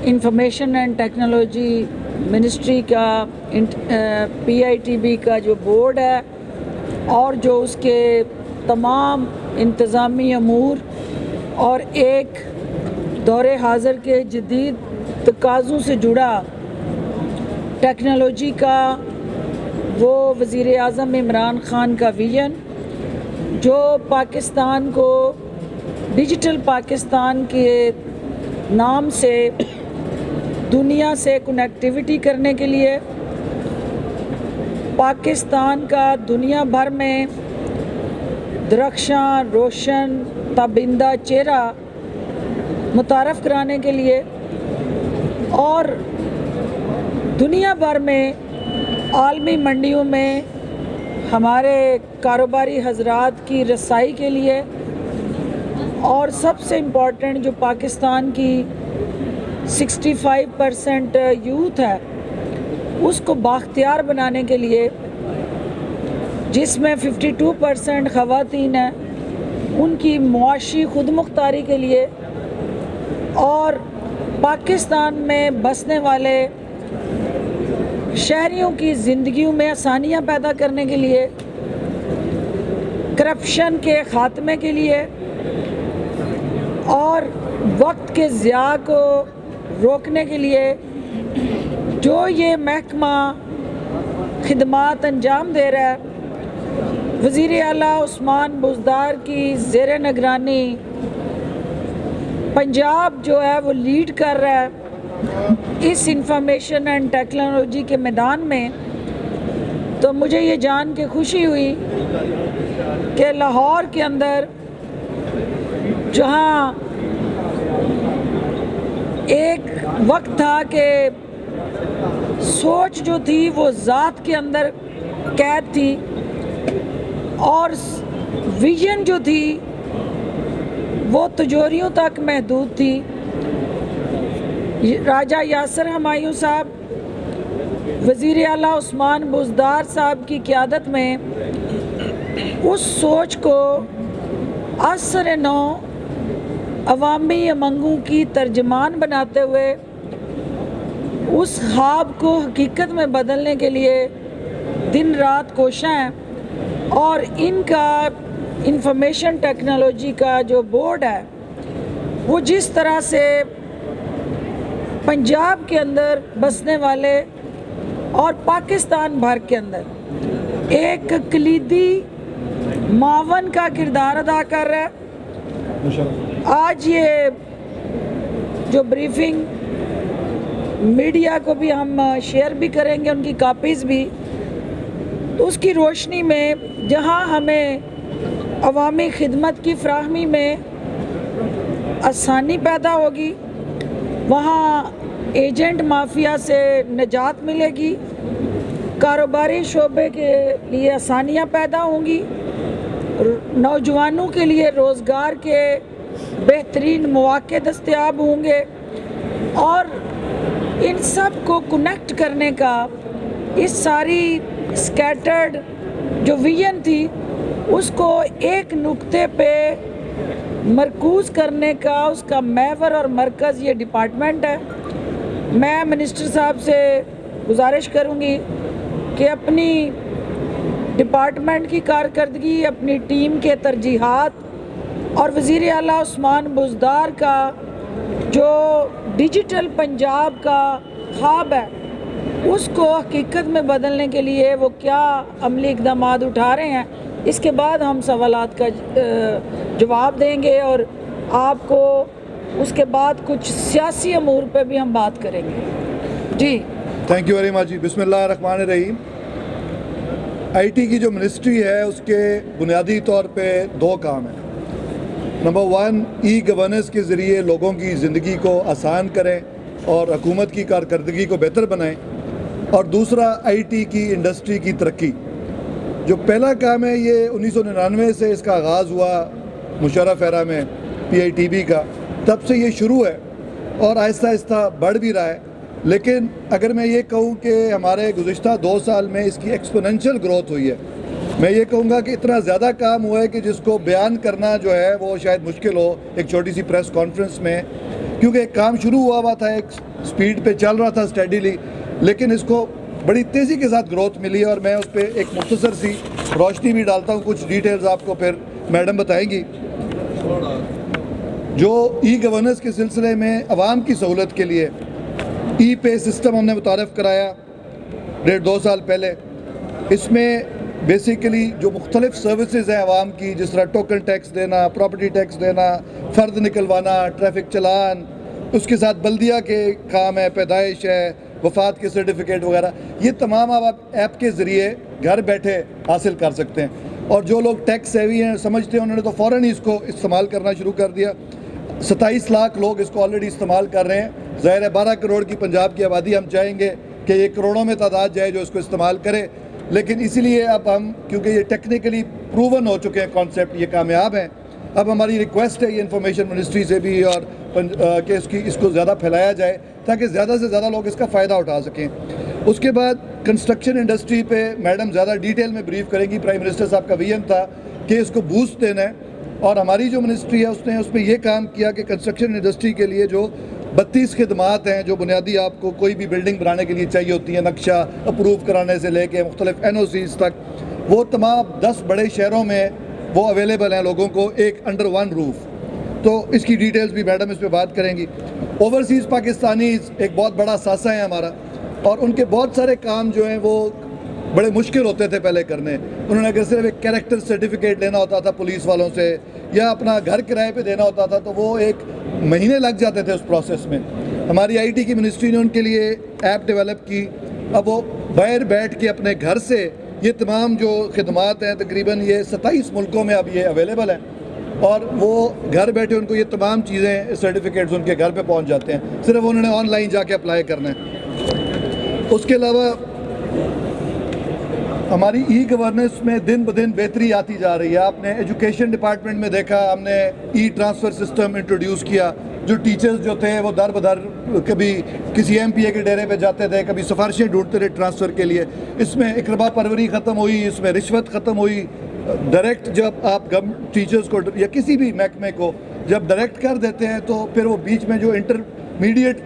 Information and technology ministry کا PITB کا جو بورڈ ہے اور جو اس کے تمام انتظامی امور اور ایک دور حاضر کے جدید تقاضوں سے جڑا ٹیکنالوجی کا وہ وزیر اعظم عمران خان کا ویژن جو پاکستان کو ڈیجیٹل پاکستان کے نام سے دنیا سے کنیکٹیویٹی کرنے کے لیے پاکستان کا دنیا بھر میں درخشاں روشن تابندہ چہرہ متعارف کرانے کے لیے اور دنیا بھر میں عالمی منڈیوں میں ہمارے کاروباری حضرات کی رسائی کے لیے اور سب سے امپورٹنٹ جو پاکستان کی 65% یوتھ ہے اس کو بااختیار بنانے کے لیے جس میں 52% خواتین ہیں ان کی معاشی خود مختاری کے لیے اور پاکستان میں بسنے والے شہریوں کی زندگیوں میں آسانیاں پیدا کرنے کے لیے کرپشن کے خاتمے کے لیے اور وقت کے ضیاع کو روکنے کے لیے جو یہ محکمہ خدمات انجام دے رہا ہے وزیر اعلیٰ عثمان بزدار کی زیر نگرانی پنجاب جو ہے وہ لیڈ کر رہا ہے اس انفارمیشن اینڈ ٹیکنالوجی کے میدان میں، تو مجھے یہ جان کے خوشی ہوئی کہ لاہور کے اندر جہاں ایک وقت تھا کہ سوچ جو تھی وہ ذات کے اندر قید تھی اور ویژن جو تھی وہ تجوریوں تک محدود تھی، راجہ یاسر ہمایوں صاحب وزیر اعلیٰ عثمان بزدار صاحب کی قیادت میں اس سوچ کو عصر نو عوامی امنگوں کی ترجمان بناتے ہوئے اس خواب کو حقیقت میں بدلنے کے لیے دن رات کوشاں ہیں اور ان کا انفارمیشن ٹیکنالوجی کا جو بورڈ ہے وہ جس طرح سے پنجاب کے اندر بسنے والے اور پاکستان بھر کے اندر ایک کلیدی معاون کا کردار ادا کر رہا ہے۔ آج یہ جو بریفنگ میڈیا کو بھی ہم شیئر بھی کریں گے ان کی کاپیز بھی، تو اس کی روشنی میں جہاں ہمیں عوامی خدمت کی فراہمی میں آسانی پیدا ہوگی وہاں ایجنٹ مافیا سے نجات ملے گی، کاروباری شعبے کے لیے آسانیاں پیدا ہوں گی، نوجوانوں کے لیے روزگار کے بہترین مواقع دستیاب ہوں گے اور ان سب کو کنیکٹ کرنے کا اس ساری اسکیٹرڈ جو ویژن تھی اس کو ایک نقطے پہ مرکوز کرنے کا اس کا محور اور مرکز یہ ڈپارٹمنٹ ہے۔ میں منسٹر صاحب سے گزارش کروں گی کہ اپنی ڈپارٹمنٹ کی کارکردگی، اپنی ٹیم کے ترجیحات اور وزیر اعلیٰ عثمان بزدار کا جو ڈیجیٹل پنجاب کا خواب ہے اس کو حقیقت میں بدلنے کے لیے وہ کیا عملی اقدامات اٹھا رہے ہیں، اس کے بعد ہم سوالات کا جواب دیں گے اور آپ کو اس کے بعد کچھ سیاسی امور پہ بھی ہم بات کریں گے۔ جی تھینک یو ویری مچ جی۔ بسم اللہ الرحمن الرحیم۔ IT کی جو منسٹری ہے اس کے بنیادی طور پہ دو کام ہیں۔ نمبر 1 ای گورننس کے ذریعے لوگوں کی زندگی کو آسان کریں اور حکومت کی کارکردگی کو بہتر بنائیں، اور دوسرا IT کی انڈسٹری کی ترقی۔ جو پہلا کام ہے یہ 1999 سے اس کا آغاز ہوا مشرف ایرا میں PITB کا، تب سے یہ شروع ہے اور آہستہ آہستہ بڑھ بھی رہا ہے۔ لیکن اگر میں یہ کہوں کہ ہمارے گزشتہ 2 سال میں اس کی ایکسپوننشل گروتھ ہوئی ہے، میں یہ کہوں گا کہ اتنا زیادہ کام ہوا ہے کہ جس کو بیان کرنا جو ہے وہ شاید مشکل ہو ایک چھوٹی سی پریس کانفرنس میں، کیونکہ ایک کام شروع ہوا تھا، ایک سپیڈ پہ چل رہا تھا اسٹیڈیلی، لیکن اس کو بڑی تیزی کے ساتھ گروتھ ملی ہے، اور میں اس پہ ایک مختصر سی روشنی بھی ڈالتا ہوں، کچھ ڈیٹیلز آپ کو پھر میڈم بتائیں گی۔ جو ای گورننس کے سلسلے میں عوام کی سہولت کے لیے ای پے سسٹم ہم نے متعارف کرایا 1.5-2 سال پہلے۔ اس میں بیسیکلی جو مختلف سروسز ہیں عوام کی، جس طرح ٹوکن ٹیکس دینا، پراپرٹی ٹیکس دینا، فرد نکلوانا، ٹریفک چلان، اس کے ساتھ بلدیہ کے کام ہے، پیدائش ہے، وفات کے سرٹیفکیٹ وغیرہ، یہ تمام آپ ایپ کے ذریعے گھر بیٹھے حاصل کر سکتے ہیں۔ اور جو لوگ ٹیکس سیوی ہیں، سمجھتے ہیں، انہوں نے تو فوراً ہی اس کو استعمال کرنا شروع کر دیا۔ 27 لاکھ لوگ اس کو آلریڈی استعمال کر رہے ہیں۔ ظاہر ہے 12 کروڑ کی پنجاب کی آبادی، ہم چاہیں گے کہ یہ کروڑوں میں تعداد جائے جو اس کو استعمال کرے، لیکن اسی لیے اب ہم، کیونکہ یہ ٹیکنیکلی پروون ہو چکے ہیں کانسیپٹ، یہ کامیاب ہیں، اب ہماری ریکویسٹ ہے یہ انفارمیشن منسٹری سے بھی اور کہ اس کو زیادہ پھیلایا جائے تاکہ زیادہ سے زیادہ لوگ اس کا فائدہ اٹھا سکیں۔ اس کے بعد کنسٹرکشن انڈسٹری پہ میڈم زیادہ ڈیٹیل میں بریف کریں گی۔ پرائم منسٹر صاحب کا ویژن تھا کہ اس کو بوسٹ دینا ہے، اور ہماری جو منسٹری ہے اس نے اس میں یہ کام کیا کہ کنسٹرکشن انڈسٹری کے لیے جو 32 خدمات ہیں جو بنیادی آپ کو کوئی بھی بلڈنگ بنانے کے لیے چاہیے ہوتی ہیں، نقشہ اپروو کرانے سے لے کے مختلف NOCs تک، وہ تمام 10 بڑے شہروں میں وہ اویلیبل ہیں لوگوں کو ایک انڈر ون روف۔ تو اس کی ڈیٹیلز بھی میڈم اس پہ بات کریں گی۔ اوورسیز پاکستانیز ایک بہت بڑا ساسہ ہے ہمارا، اور ان کے بہت سارے کام جو ہیں وہ بڑے مشکل ہوتے تھے پہلے کرنے۔ انہوں نے اگر صرف ایک کیریکٹر سرٹیفکیٹ لینا ہوتا تھا پولیس والوں سے، یا اپنا گھر کرائے پہ دینا ہوتا تھا، تو وہ ایک مہینے لگ جاتے تھے اس پروسیس میں۔ ہماری IT کی منسٹری نے ان کے لیے ایپ ڈیولپ کی، اب وہ باہر بیٹھ کے اپنے گھر سے یہ تمام جو خدمات ہیں، تقریباً یہ 27 ملکوں میں اب یہ اویلیبل ہیں، اور وہ گھر بیٹھے ان کو یہ تمام چیزیں، سرٹیفکیٹس ان کے گھر پہ پہنچ جاتے ہیں، صرف انہوں نے آن لائن جا کے اپلائی کرنا ہے۔ اس کے علاوہ ہماری ای گورننس میں دن بدن بہتری آتی جا رہی ہے۔ آپ نے ایجوکیشن ڈپارٹمنٹ میں دیکھا، ہم نے ای ٹرانسفر سسٹم انٹروڈیوس کیا۔ جو ٹیچرز جو تھے وہ در بدر کبھی کسی MPA کے ڈیرے پہ جاتے تھے، کبھی سفارشیں ڈھونڈتے تھے ٹرانسفر کے لیے۔ اس میں اقربا پروری ختم ہوئی، اس میں رشوت ختم ہوئی۔ ڈائریکٹ جب آپ ٹیچرز کو یا کسی بھی محکمے کو جب ڈائریکٹ کر دیتے ہیں تو پھر وہ بیچ میں جو انٹرمیڈیٹ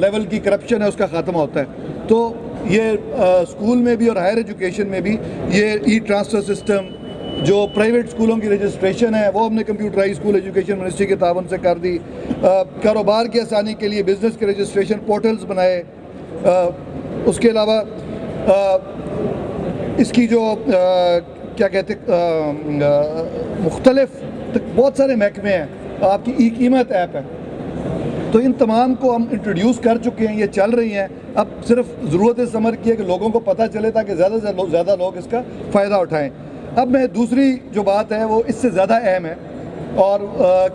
لیول کی کرپشن ہے اس کا خاتمہ ہوتا ہے۔ تو یہ اسکول میں بھی اور ہائر ایجوکیشن میں بھی یہ ای ٹرانسفر سسٹم، جو پرائیویٹ اسکولوں کی رجسٹریشن ہے وہ ہم نے کمپیوٹرائز اسکول ایجوکیشن منسٹری کے تعاون سے کر دی۔ کاروبار کی آسانی کے لیے بزنس کے رجسٹریشن پورٹلز بنائے۔ اس کے علاوہ اس کی جو کیا کہتے مختلف بہت سارے محکمے ہیں، آپ کی ای قیمت ایپ ہے، تو ان تمام کو ہم انٹروڈیوس کر چکے ہیں، یہ چل رہی ہیں۔ اب صرف ضرورت اس امر کی ہے کہ لوگوں کو پتہ چلے تاکہ زیادہ سے زیادہ لوگ اس کا فائدہ اٹھائیں۔ اب میں دوسری جو بات ہے وہ اس سے زیادہ اہم ہے، اور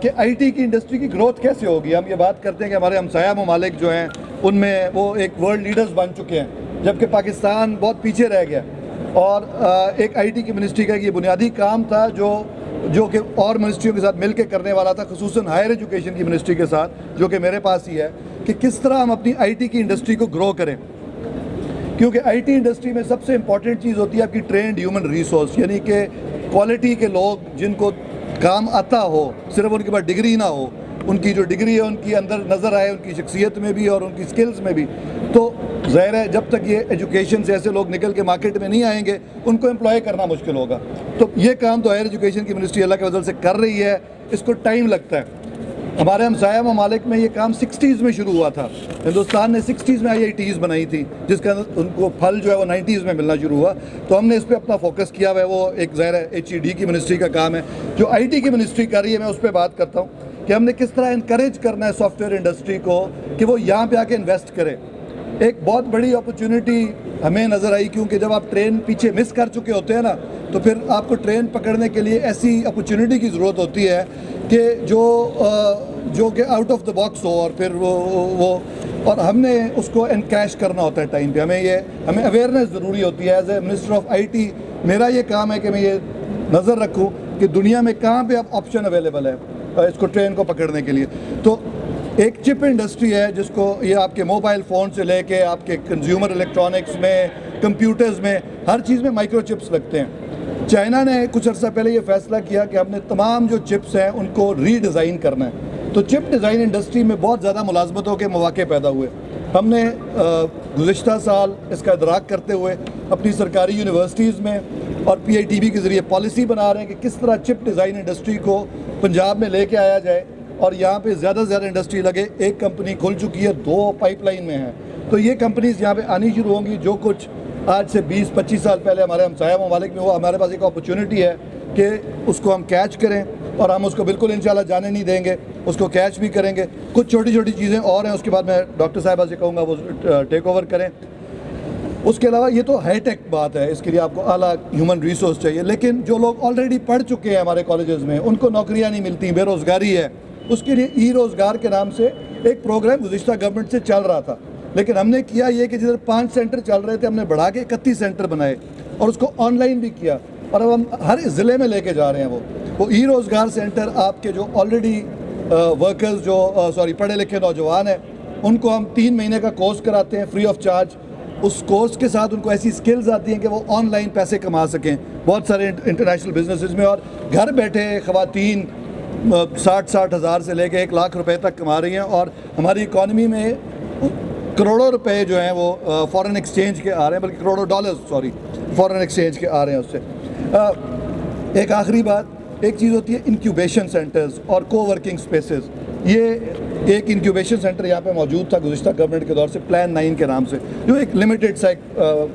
کہ IT کی انڈسٹری کی گروتھ کیسے ہوگی۔ ہم یہ بات کرتے ہیں کہ ہمارے ہمسایہ ممالک جو ہیں ان میں وہ ایک ورلڈ لیڈرز بن چکے ہیں، جبکہ پاکستان بہت پیچھے رہ گیا۔ اور ایک IT کی منسٹری کا یہ بنیادی کام تھا جو کہ اور منسٹریوں کے ساتھ مل کے کرنے والا تھا، خصوصاً ہائر ایجوکیشن کی منسٹری کے ساتھ جو کہ میرے پاس ہی ہے، کہ کس طرح ہم اپنی IT کی انڈسٹری کو گرو کریں۔ کیونکہ IT انڈسٹری میں سب سے امپورٹنٹ چیز ہوتی ہے آپ کی ٹرینڈ ہیومن ریسورس، یعنی کہ کوالٹی کے لوگ جن کو کام آتا ہو، صرف ان کے پاس ڈگری نہ ہو، ان کی جو ڈگری ہے ان کی اندر نظر آئے، ان کی شخصیت میں بھی اور ان کی سکلز میں بھی۔ تو ظاہر ہے جب تک یہ ایجوکیشن سے ایسے لوگ نکل کے مارکیٹ میں نہیں آئیں گے ان کو امپلائی کرنا مشکل ہوگا۔ تو یہ کام تو ہائر ایجوکیشن کی منسٹری اللہ کے فضل سے کر رہی ہے، اس کو ٹائم لگتا ہے۔ ہمارے ہمسایہ ممالک میں یہ کام 60s میں شروع ہوا تھا۔ ہندوستان نے 60s میں IITs بنائی تھی، جس کا ان کو پھل جو ہے وہ 90s میں ملنا شروع ہوا۔ تو ہم نے اس پہ اپنا فوکس کیا ہوا ہے، وہ ایک ظاہر ہے HED کی منسٹری کا کام ہے۔ جو IT کی منسٹری کر رہی ہے میں اس پہ بات کرتا ہوں کہ ہم نے کس طرح انکریج کرنا ہے سافٹ ویئر انڈسٹری کو کہ وہ یہاں پہ آ کے انویسٹ کرے۔ ایک بہت بڑی اپرچونٹی ہمیں نظر آئی، کیونکہ جب آپ ٹرین پیچھے مس کر چکے ہوتے ہیں نا، تو پھر آپ کو ٹرین پکڑنے کے لیے ایسی اپرچونٹی کی ضرورت ہوتی ہے کہ جو کہ آؤٹ آف دا باکس ہو، اور پھر وہ اور ہم نے اس کو انکیش کرنا ہوتا ہے ٹائم پہ۔ ہمیں اویئرنیس ضروری ہوتی ہے۔ As a minister of IT میرا یہ کام ہے کہ میں یہ نظر رکھوں کہ دنیا میں کہاں پہ اب آپشن اویلیبل ہے اس کو ٹرین کو پکڑنے کے لیے۔ تو ایک چپ انڈسٹری ہے جس کو یہ آپ کے موبائل فون سے لے کے آپ کے کنزیومر الیکٹرانکس میں، کمپیوٹرز میں، ہر چیز میں مائکرو چپس لگتے ہیں۔ چائنا نے کچھ عرصہ پہلے یہ فیصلہ کیا کہ ہم نے تمام جو چپس ہیں ان کو ری ڈیزائن کرنا ہے، تو چپ ڈیزائن انڈسٹری میں بہت زیادہ ملازمتوں کے مواقع پیدا ہوئے. ہم نے گزشتہ سال اس کا ادراک کرتے ہوئے اپنی سرکاری یونیورسٹیز میں اور PITB کے ذریعے پالیسی بنا رہے ہیں کہ کس طرح چپ ڈیزائن انڈسٹری کو پنجاب میں لے کے آیا جائے اور یہاں پہ زیادہ سے زیادہ انڈسٹری لگے. ایک کمپنی کھل چکی ہے, 2 پائپ لائن میں ہیں, تو یہ کمپنیز یہاں پہ آنی شروع ہوں گی. جو کچھ آج سے 20-25 سال پہلے ہمارے ہمسایہ ممالک میں وہ ہمارے پاس ایک اپرچونٹی ہے کہ اس کو ہم کیچ کریں, اور ہم اس کو بالکل انشاءاللہ جانے نہیں دیں گے, اس کو کیچ بھی کریں گے. کچھ چھوٹی چھوٹی چیزیں اور ہیں, اس کے بعد میں ڈاکٹر صاحبہ سے کہوں گا وہ ٹیک اوور کریں. اس کے علاوہ یہ تو ہائی ٹیک بات ہے, اس کے لیے آپ کو اعلیٰ ہیومن ریسورس چاہیے, لیکن جو لوگ آلریڈی پڑھ چکے ہیں ہمارے کالجز میں ان کو نوکریاں نہیں ملتی, بے روزگاری ہے. اس کے لیے ای روزگار کے نام سے ایک پروگرام گزشتہ گورنمنٹ سے چل رہا تھا, لیکن ہم نے کیا یہ کہ جدھر 5 سینٹر چل رہے تھے ہم نے بڑھا کے 31 سینٹر بنائے اور اس کو آن لائن بھی کیا, اور اب ہم ہر ضلع میں لے کے جا رہے ہیں. وہ ای روزگار سینٹر آپ کے جو آلریڈی ورکرز پڑھے لکھے نوجوان ہیں ان کو ہم 3 مہینے کا کورس کراتے ہیں فری آف چارج. اس کورس کے ساتھ ان کو ایسی سکلز آتی ہیں کہ وہ آن لائن پیسے کما سکیں. بہت سارے انٹرنیشنل بزنسز میں اور گھر بیٹھے خواتین 60 ہزار سے لے کے 1 لاکھ روپے تک کما رہی ہیں, اور ہماری اکانومی میں کروڑوں روپے جو ہیں وہ فارن ایکسچینج کے آ رہے ہیں, بلکہ کروڑوں ڈالرز فارن ایکسچینج کے آ رہے ہیں اس سے. ایک آخری بات, ایک چیز ہوتی ہے انکیوبیشن سینٹرز اور کو ورکنگ اسپیسز. یہ ایک انکیوبیشن سینٹر یہاں پہ موجود تھا گزشتہ گورنمنٹ کے دور سے, پلان 9 کے نام سے, جو ایک لمیٹڈ سا ایک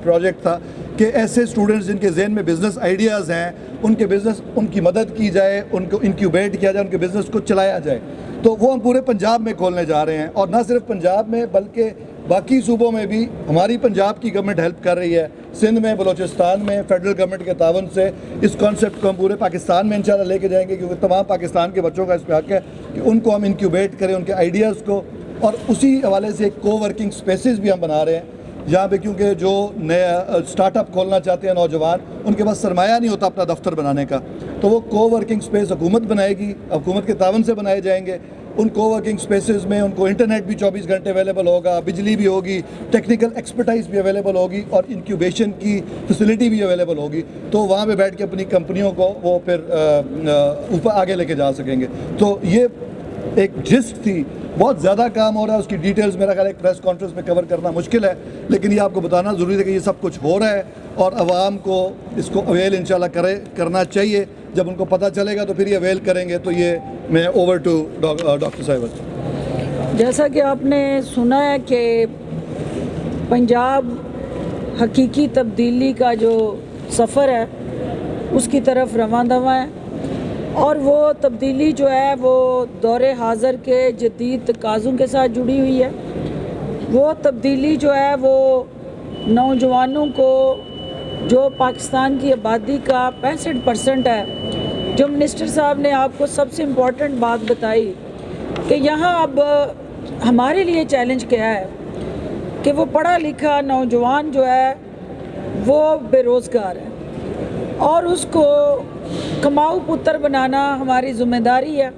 پروجیکٹ تھا کہ ایسے اسٹوڈنٹس جن کے ذہن میں بزنس آئیڈیاز ہیں ان کے بزنس ان کی مدد کی جائے, ان کو انکیوبیٹ کیا جائے, ان کے بزنس کو چلایا جائے. تو وہ ہم پورے پنجاب میں کھولنے جا رہے ہیں, اور نہ صرف پنجاب میں بلکہ باقی صوبوں میں بھی ہماری پنجاب کی گورنمنٹ ہیلپ کر رہی ہے. سندھ میں, بلوچستان میں فیڈرل گورنمنٹ کے تعاون سے اس کانسیپٹ کو ہم پورے پاکستان میں انشاءاللہ لے کے جائیں گے, کیونکہ تمام پاکستان کے بچوں کا اس پہ حق ہے کہ ان کو ہم انکیوبیٹ کریں, ان کے آئیڈیاز کو. اور اسی حوالے سے ایک کو ورکنگ اسپیسز بھی ہم بنا رہے ہیں جہاں پہ, کیونکہ جو نیا اسٹارٹ اپ کھولنا چاہتے ہیں نوجوان, ان کے پاس سرمایہ نہیں ہوتا اپنا دفتر بنانے کا, تو وہ کو ورکنگ اسپیس حکومت بنائے گی, حکومت کے تعاون سے بنائے جائیں گے. ان کو ورکنگ اسپیسز میں ان کو انٹرنیٹ بھی 24 گھنٹے اویلیبل ہوگا, بجلی بھی ہوگی, ٹیکنیکل ایکسپرٹائز بھی اویلیبل ہوگی, اور انکیوبیشن کی فیسلٹی بھی اویلیبل ہوگی. تو وہاں پہ بیٹھ کے اپنی کمپنیوں کو وہ پھر اوپر آگے لے کے جا سکیں گے. تو یہ ایک جسٹ تھی, بہت زیادہ کام ہو رہا ہے, اس کی ڈیٹیلز میرا خیال ہے ایک پریس کانفرنس میں کور کرنا مشکل ہے, لیکن یہ آپ کو بتانا ضروری ہے کہ یہ سب کچھ ہو رہا ہے, اور عوام کو اس کو اویل انشاءاللہ کرنا چاہیے. جب ان کو پتہ چلے گا تو پھر یہ اویل کریں گے. تو یہ میں اوور ٹو ڈاکٹر صاحب. جیسا کہ آپ نے سنا ہے کہ پنجاب حقیقی تبدیلی کا جو سفر ہے اس کی طرف رواں دواں ہے, اور وہ تبدیلی جو ہے وہ دور حاضر کے جدید تقاضوں کے ساتھ جڑی ہوئی ہے. وہ تبدیلی جو ہے وہ نوجوانوں کو, جو پاکستان کی آبادی کا 65% ہے, جو منسٹر صاحب نے آپ کو سب سے امپورٹنٹ بات بتائی کہ یہاں اب ہمارے لیے چیلنج کیا ہے کہ وہ پڑھا لکھا نوجوان جو ہے وہ بے روزگار ہے, اور اس کو کماؤ پتر بنانا ہماری ذمہ داری ہے.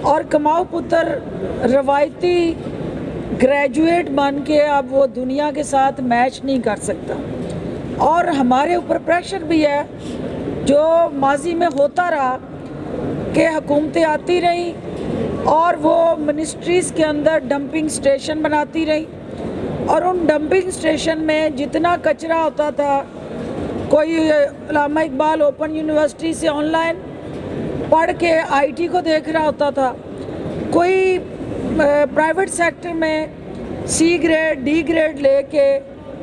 اور کماؤ پتر روایتی گریجویٹ بن کے اب وہ دنیا کے ساتھ میچ نہیں کر سکتا, اور ہمارے اوپر پریشر بھی ہے جو ماضی میں ہوتا رہا کہ حکومتیں آتی رہیں اور وہ منسٹریز کے اندر ڈمپنگ سٹیشن بناتی رہیں, اور ان ڈمپنگ سٹیشن میں جتنا کچرا ہوتا تھا, کوئی علامہ اقبال اوپن یونیورسٹی سے آن لائن پڑھ کے IT کو دیکھ رہا ہوتا تھا, کوئی پرائیویٹ سیکٹر میں C گریڈ D گریڈ لے کے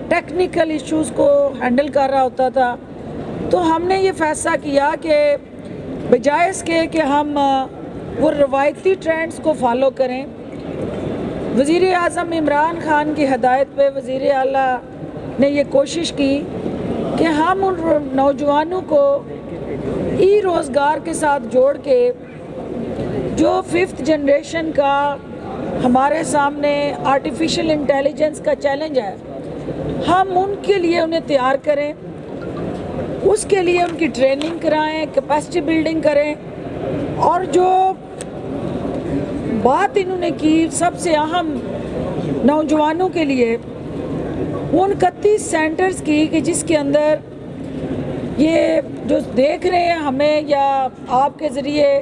ٹیکنیکل ایشوز کو ہینڈل کر رہا ہوتا تھا. تو ہم نے یہ فیصلہ کیا کہ بجائے اس کے کہ ہم وہ روایتی ٹرینڈز کو فالو کریں, وزیر اعظم عمران خان کی ہدایت پہ وزیر اعلیٰ نے یہ کوشش کی کہ ہم ان نوجوانوں کو ای روزگار کے ساتھ جوڑ کے, جو 5th جنریشن کا ہمارے سامنے آرٹیفیشل انٹیلیجنس کا چیلنج ہے, ہم ان کے لیے انہیں تیار کریں, اس کے لیے ان کی ٹریننگ کرائیں, کیپیسٹی بلڈنگ کریں. اور جو بات انہوں نے کی سب سے اہم نوجوانوں کے لیے, ان 31 سینٹرز کی کہ جس کے اندر یہ جو دیکھ رہے ہیں ہمیں یا آپ کے ذریعے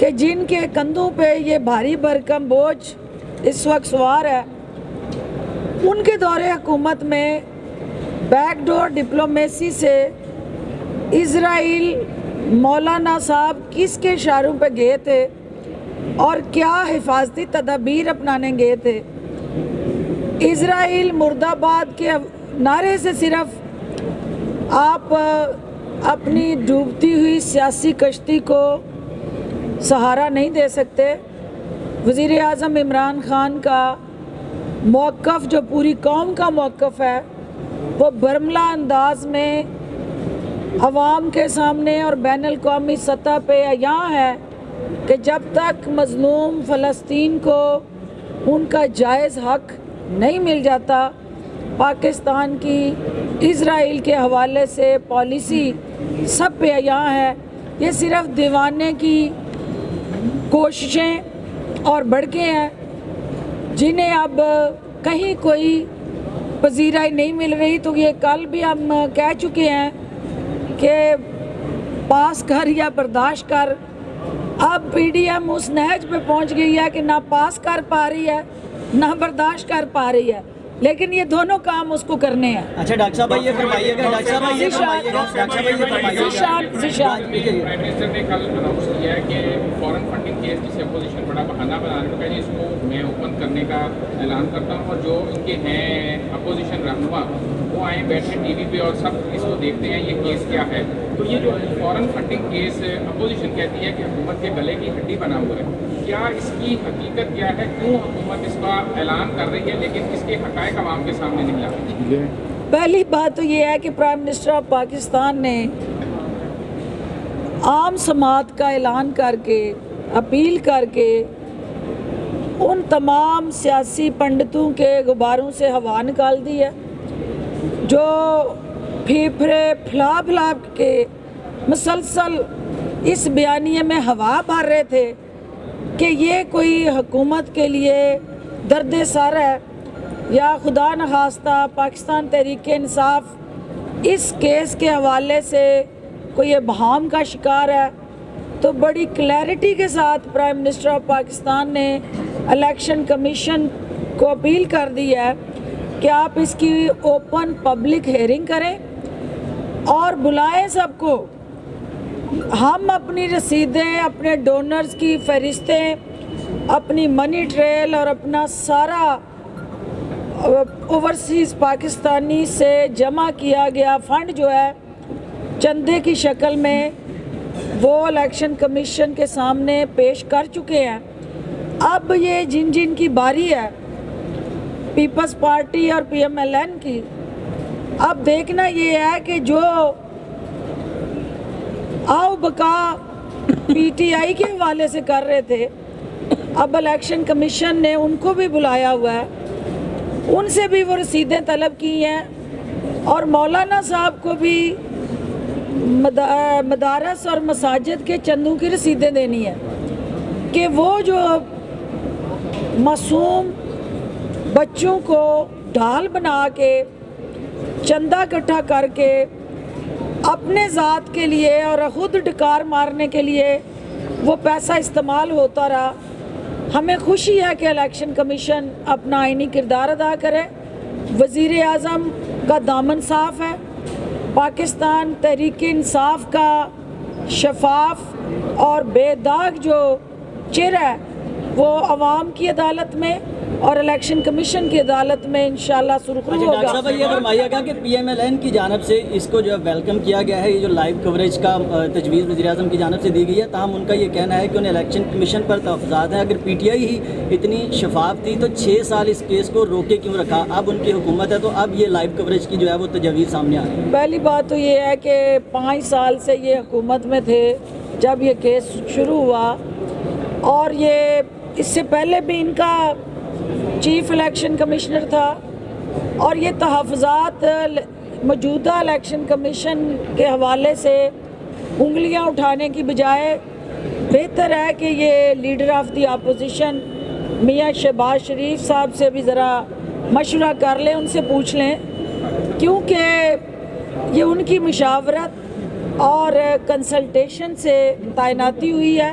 کہ جن کے کندھوں پہ یہ بھاری بھرکم بوجھ اس وقت سوار ہے، ان کے دور حکومت میں بیک ڈور ڈپلومیسی سے اسرائیل مولانا صاحب کس کے اشاروں پہ گئے تھے اور کیا حفاظتی تدابیر اپنانے گئے تھے؟ اسرائیل مرد آباد کے نعرے سے صرف آپ اپنی ڈوبتی ہوئی سیاسی کشتی کو سہارا نہیں دے سکتے۔ وزیر اعظم عمران خان کا موقف جو پوری قوم کا موقف ہے، وہ برملا انداز میں عوام کے سامنے اور بین الاقوامی سطح پہ عیاں ہے کہ جب تک مظلوم فلسطین کو ان کا جائز حق نہیں مل جاتا، پاکستان کی اسرائیل کے حوالے سے پالیسی سب پہ عیاں ہے۔ یہ صرف دیوانے کی کوششیں اور بڑکے ہیں جنہیں اب کہیں کوئی پذیرائی نہیں مل رہی۔ تو یہ کل بھی ہم کہہ چکے ہیں کہ پاس کر یا برداشت کر۔ اب پی ڈی ایم اس نہج پہ پہنچ گئی ہے کہ نہ پاس کر پا رہی ہے نہ برداشت کر پا رہی ہے، لیکن یہ دونوں کام اس کو کرنے ہیں۔ اچھا ڈاکٹر صاحب یہ فرمائیے گا، ڈاکٹر صاحب یہ فرمائیے گا، ڈاکٹر صاحب یہ فرمائیے گا، ذیشان پرائم منسٹر نے کل اناؤنس کیا ہے کہ فورن فنڈنگ کیس جسے اپوزیشن بڑا بہانہ بنا رہی ہے، پہلے اس کو میں اوپن کرنے کا اعلان کرتا ہوں اور جو ان کے ہیں اپوزیشن رہنما وہ آئیں بیٹھیں ٹی وی پہ اور سب اس کو دیکھتے ہیں یہ کیس کیا ہے۔ تو یہ جو فورن فنڈنگ کیس اپوزیشن کہتی ہے کہ حکومت کے گلے کی ہڈی بنا ہوا ہے، کیا اس کی حقیقت کیا ہے؟ کیوں حکومت اس کا اعلان کر رہی ہے لیکن اس کے حقائق عوام کے سامنے نہیں لا رہی؟ پہلی بات تو یہ ہے کہ پرائم منسٹر آف پاکستان نے عام سماعت کا اعلان کر کے، اپیل کر کے ان تمام سیاسی پنڈتوں کے غباروں سے ہوا نکال دی ہے جو پھیپھڑے پھلا پھلا کے مسلسل اس بیانیے میں ہوا بھر رہے تھے کہ یہ کوئی حکومت کے لیے درد سر ہے یا خدا نخواستہ پاکستان تحریک انصاف اس کیس کے حوالے سے کوئی ابہام کا شکار ہے۔ تو بڑی کلیئرٹی کے ساتھ پرائم منسٹر آف پاکستان نے الیکشن کمیشن کو اپیل کر دی ہے کہ آپ اس کی اوپن پبلک ہیئرنگ کریں اور بلائیں سب کو۔ ہم اپنی رسیدیں، اپنے ڈونرز کی فہرستیں، اپنی منی ٹریل اور اپنا سارا اوورسیز پاکستانی سے جمع کیا گیا فنڈ جو ہے چندے کی شکل میں وہ الیکشن کمیشن کے سامنے پیش کر چکے ہیں۔ اب یہ جن جن کی باری ہے پیپلز پارٹی اور پی ایم ایل این کی، اب دیکھنا یہ ہے کہ جو آؤ بقا پی ٹی آئی کے حوالے سے کر رہے تھے، اب الیکشن کمیشن نے ان کو بھی بلایا ہوا ہے، ان سے بھی وہ رسیدیں طلب کی ہیں اور مولانا صاحب کو بھی مدارس اور مساجد کے چندوں کی رسیدیں دینی ہے کہ وہ جو معصوم بچوں کو ڈھال بنا کے چندہ اکٹھا کر کے اپنے ذات کے لیے اور خود ڈکار مارنے کے لیے وہ پیسہ استعمال ہوتا رہا۔ ہمیں خوشی ہے کہ الیکشن کمیشن اپنا آئینی کردار ادا کرے، وزیر اعظم کا دامن صاف ہے، پاکستان تحریک انصاف کا شفاف اور بے داغ جو چہرہ ہے وہ عوام کی عدالت میں اور الیکشن کمیشن کی عدالت میں انشاءاللہ سرخرو اچھا ڈاکٹر ہوگا۔ صاحب یہ فرمائیے گا کہ پی ایم ایل این کی جانب سے اس کو جو ہے ویلکم کیا گیا ہے، یہ جو لائیو کوریج کا تجویز وزیر اعظم کی جانب سے دی گئی ہے، تاہم ان کا یہ کہنا ہے کہ انہیں الیکشن کمیشن پر تحفظات ہیں۔ اگر پی ٹی آئی ہی اتنی شفاف تھی تو 6 سال اس کیس کو روکے کیوں رکھا؟ اب ان کی حکومت ہے تو اب یہ لائیو کوریج کی جو ہے وہ تجویز سامنے آ رہی ہے۔ پہلی بات تو یہ ہے کہ 5 سال سے یہ حکومت میں تھے جب یہ کیس شروع ہوا، اور یہ اس سے پہلے بھی ان کا چیف الیکشن کمشنر تھا، اور یہ تحفظات موجودہ الیکشن کمیشن کے حوالے سے انگلیاں اٹھانے کی بجائے بہتر ہے کہ یہ لیڈر آف دی اپوزیشن میاں شہباز شریف صاحب سے بھی ذرا مشورہ کر لیں، ان سے پوچھ لیں، کیونکہ یہ ان کی مشاورت اور کنسلٹیشن سے تعیناتی ہوئی ہے۔